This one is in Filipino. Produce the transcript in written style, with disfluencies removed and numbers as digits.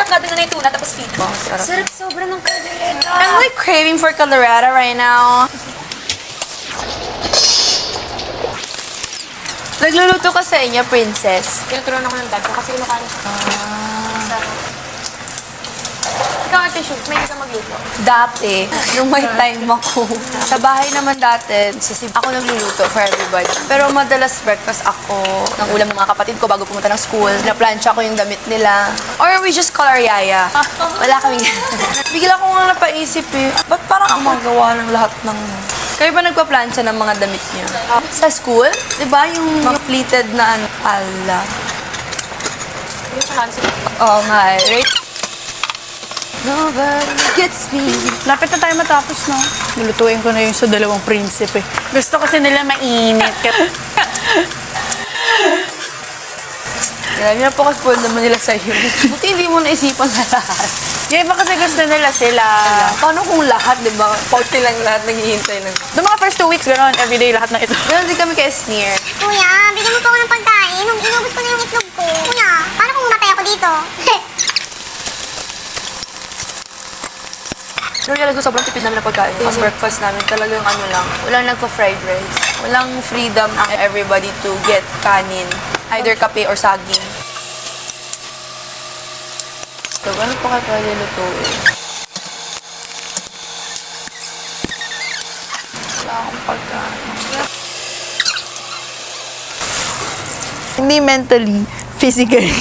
avocado na yung tuna, tapos feet. Oh, sarap. Sarap sobra ng caldereta. I'm like craving for caldereta right now. Nagluluto ka sa inyo, princess. Tinuturuan ako ng dad ko kasi kinukain siya. Sarap. Ikaw, Ate Shug, may hindi ka magluto. Dati, nung may time ako, sa bahay naman dati, ako nagluluto for everybody. Pero madalas breakfast ako ng ulam ng mga kapatid ko bago pumunta ng school. Naplansya ko yung damit nila. Or we just call our yaya. Wala kaming... Bigla ko nga napaisip eh, ba't parang ako magawa ng lahat ng... Kayo ba nagpa-plansya ng mga damit niyo? Sa school? Diba yung mga pleated na ano? Ala. Yung sa Hansi. Oo nga eh. Right? Nobody gets me. Lapit na tayo matapos, no? Lulutuin ko na yung sa dalawang prinsipe. Gusto kasi nila mainit. Grabe na po kasi naman nila sa'yo. Buti hindi mo naisipan na lahat. Yung iba kasi gusto nila sila. Paano kung lahat, di ba? Pauti lang lahat naghihintay lang. The mga first 2 weeks, gano'n, everyday lahat ng ito. Ganon din kami kay Sneer. Kuya, bigyan mo po ako ng pagkain. Inubos ko na yung itlog ko. Kuya, paano kung mamatay ako dito? Pero realize ko sobrang tipid namin ng pagkain. Ang breakfast namin talagang ano lang. Walang nagpa-fried rice. Walang freedom ang everybody to get kanin. Either kape or saging. So, ano pa kayo pwede lutuin? Wala akong pagkain. Hindi mentally, physically.